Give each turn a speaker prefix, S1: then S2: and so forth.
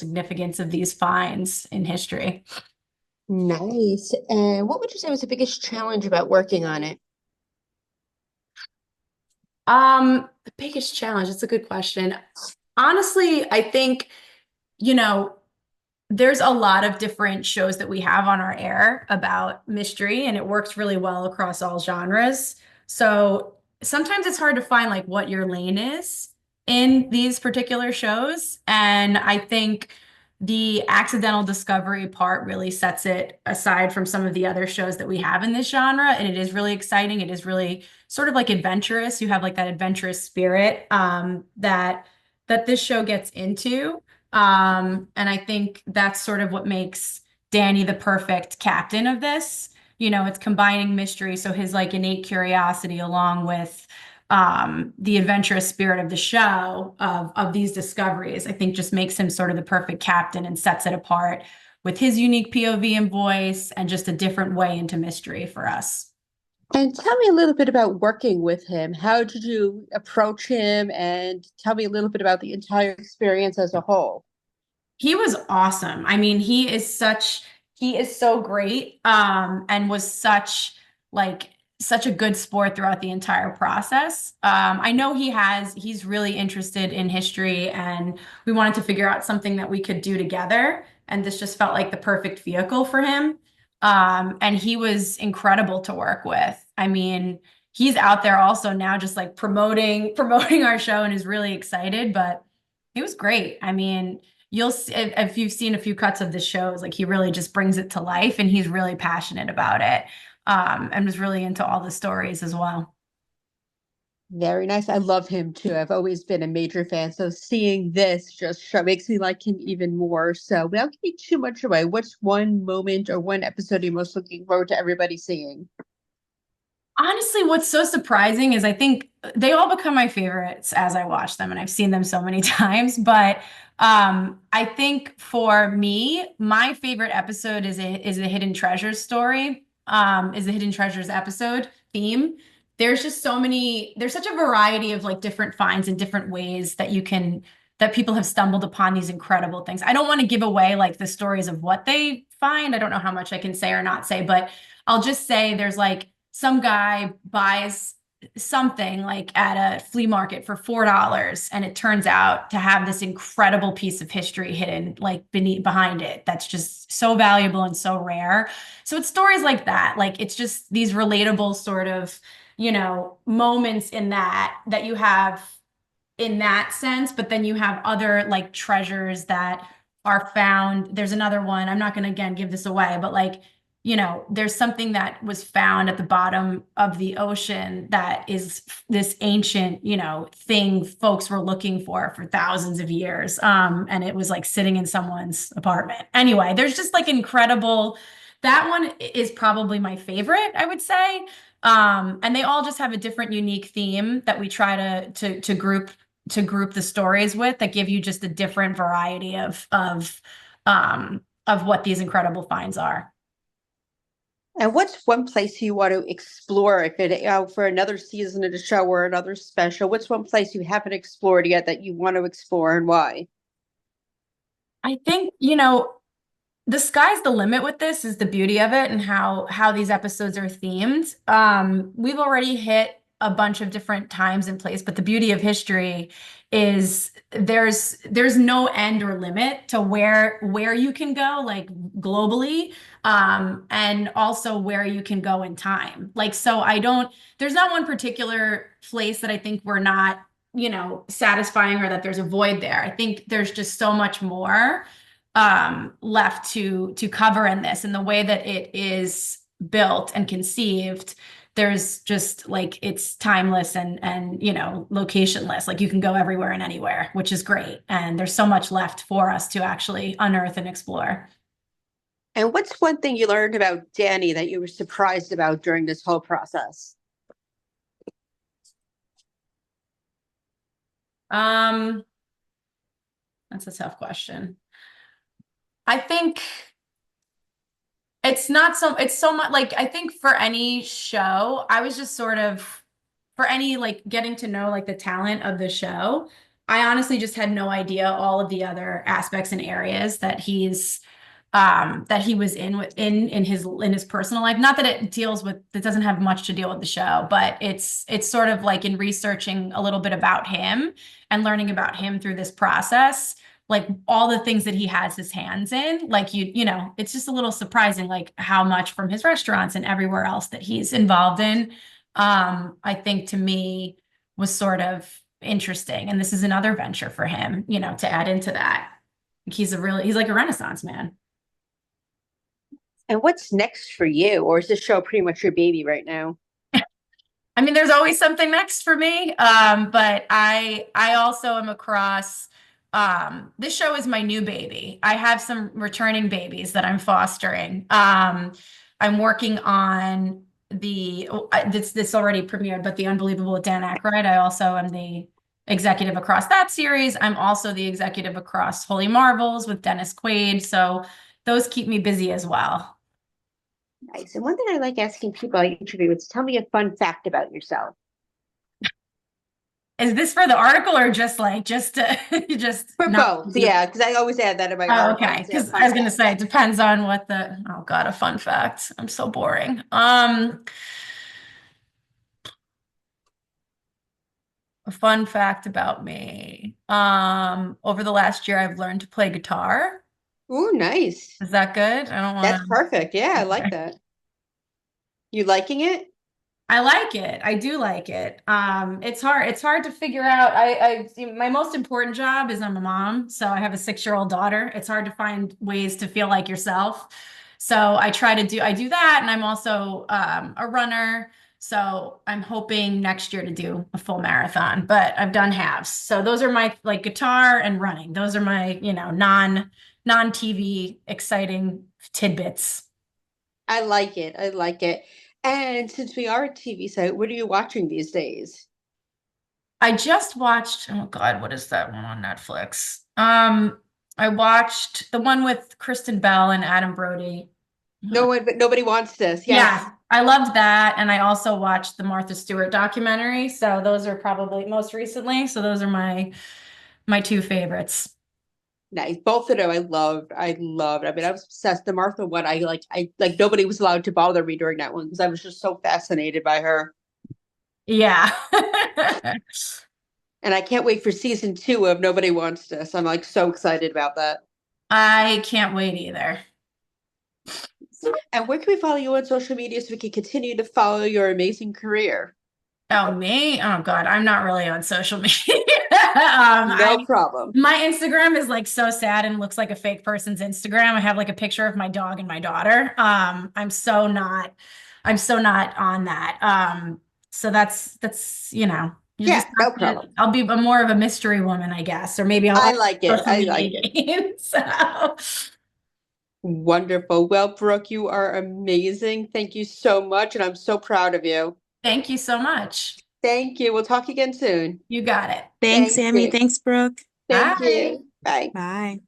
S1: significance of these finds in history.
S2: Nice. And what would you say was the biggest challenge about working on it?
S1: The biggest challenge, that's a good question. Honestly, I think, you know, there's a lot of different shows that we have on our air about mystery, and it works really well across all genres. So sometimes it's hard to find like what your lane is in these particular shows. And I think the accidental discovery part really sets it aside from some of the other shows that we have in this genre. And it is really exciting. It is really sort of like adventurous. You have like that adventurous spirit that this show gets into. And I think that's sort of what makes Danny the perfect captain of this. It's combining mystery, so his like innate curiosity along with the adventurous spirit of the show of these discoveries, I think just makes him sort of the perfect captain and sets it apart with his unique POV and voice and just a different way into mystery for us.
S2: And tell me a little bit about working with him. How did you approach him? And tell me a little bit about the entire experience as a whole.
S1: He was awesome. I mean, he is so great, and was such a good sport throughout the entire process. I know he's really interested in history, and we wanted to figure out something that we could do together. And this just felt like the perfect vehicle for him. And he was incredible to work with. I mean, he's out there also now just like promoting our show and is really excited, but he was great. I mean, you'll see if you've seen a few cuts of the shows, like he really just brings it to life and he's really passionate about it. And was really into all the stories as well.
S2: Very nice. I love him too. I've always been a major fan. So seeing this just makes me like him even more. So without giving too much away, what's one moment or one episode you're most looking forward to everybody seeing?
S1: Honestly, what's so surprising is I think they all become my favorites as I watch them, and I've seen them so many times. But I think for me, my favorite episode is a hidden treasures story. Is the hidden treasures episode theme. There's just so many. There's such a variety of like different finds and different ways that people have stumbled upon these incredible things. I don't want to give away like the stories of what they find. I don't know how much I can say or not say, but I'll just say there's like some guy buys something like at a flea market for $4, and it turns out to have this incredible piece of history hidden like behind it that's just so valuable and so rare. So it's stories like that. Like it's just these relatable sort of, moments in that you have in that sense, but then you have other like treasures that are found. There's another one. I'm not going to again give this away, but like, there's something that was found at the bottom of the ocean that is this ancient, thing folks were looking for thousands of years. And it was like sitting in someone's apartment. Anyway, there's just like incredible. That one is probably my favorite, I would say. And they all just have a different unique theme that we try to group the stories with that give you just a different variety of what these incredible finds are.
S2: And what's one place you want to explore if it for another season of the show or another special? What's one place you haven't explored yet that you want to explore and why?
S1: I think, the sky's the limit with this is the beauty of it and how these episodes are themed. We've already hit a bunch of different times and place, but the beauty of history is there's no end or limit to where you can go, like globally, and also where you can go in time. Like, so there's not one particular place that I think we're not, satisfying or that there's a void there. I think there's just so much more left to cover in this, and the way that it is built and conceived, there's just like it's timeless and locationless. Like you can go everywhere and anywhere, which is great, and there's so much left for us to actually unearth and explore.
S2: And what's one thing you learned about Danny that you were surprised about during this whole process?
S1: um that's a tough question. I think it's so much like I think for any show, I was just sort of for any like getting to know like the talent of the show, I honestly just had no idea all of the other aspects and areas that he was in his personal life. Not that it doesn't have much to deal with the show, but it's sort of like in researching a little bit about him and learning about him through this process, like all the things that he has his hands in, like it's just a little surprising, like how much from his restaurants and everywhere else that he's involved in. I think to me was sort of interesting. And this is another venture for him, to add into that. He's like a Renaissance man.
S2: And what's next for you? Or is this show pretty much your baby right now?
S1: I mean, there's always something next for me. But I also am across this show is my new baby. I have some returning babies that I'm fostering. I'm working on this already premiered, but The Unbelievable with Dan Aykroyd. I also am the executive across that series. I'm also the executive across Holy Marvels with Dennis Quaid. So those keep me busy as well.
S2: Nice. And one thing I like asking people I interview is tell me a fun fact about yourself.
S1: Is this for the article or just to just
S2: For
S1: not?
S2: both, yeah, because I always add that in my
S1: Oh,
S2: article.
S1: okay.
S2: I say a
S1: Because I
S2: fun
S1: was gonna
S2: fact.
S1: say it depends on what the oh God, a fun fact. I'm so boring. A fun fact about me. Over the last year, I've learned to play guitar.
S2: Ooh, nice.
S1: Is that good? I don't
S2: That's
S1: want
S2: perfect. Yeah, I like
S1: to.
S2: that. You liking it?
S1: I like it. I do like it. It's hard. It's hard to figure out. My most important job is I'm a mom, so I have a 6-year-old daughter. It's hard to find ways to feel like yourself. So I do that, and I'm also a runner. So I'm hoping next year to do a full marathon, but I've done halves. So those are my like guitar and running. Those are my, non TV exciting tidbits.
S2: I like it. I like it. And since we are a TV site, what are you watching these days?
S1: I just watched, oh God, what is that one on Netflix? I watched the one with Kristen Bell and Adam Brody.
S2: No one, but nobody wants this. Yes.
S1: Yeah, I loved that. And I also watched the Martha Stewart documentary. So those are probably most recently. So those are my two favorites.
S2: Nice. Both of them I loved. I loved. I mean, I was obsessed. The Martha one, I like nobody was allowed to bother me during that one because I was just so fascinated by her.
S1: Yeah.
S2: And I can't wait for season two of Nobody Wants This. I'm like so excited about that.
S1: I can't wait either.
S2: And where can we follow you on social media so we can continue to follow your amazing career?
S1: Oh, me? Oh God, I'm not really on social media.
S2: No problem.
S1: My Instagram is like so sad and looks like a fake person's Instagram. I have like a picture of my dog and my daughter. I'm so not on that. So that's, you just
S2: Yeah, no
S1: have to,
S2: problem.
S1: I'll be more of a mystery woman, I guess, or maybe
S2: I
S1: I'll
S2: like it.
S1: social
S2: I like
S1: media
S2: it.
S1: game. So
S2: Wonderful. Well, Brooke, you are amazing. Thank you so much. And I'm so proud of you.
S1: thank you so much.
S2: Thank you. We'll talk again soon.
S1: You got it.
S3: Thanks,
S2: Thank
S3: Sammy.
S2: you.
S3: Thanks, Brooke.
S2: Thank
S1: Bye.
S2: you. Bye.
S3: Bye.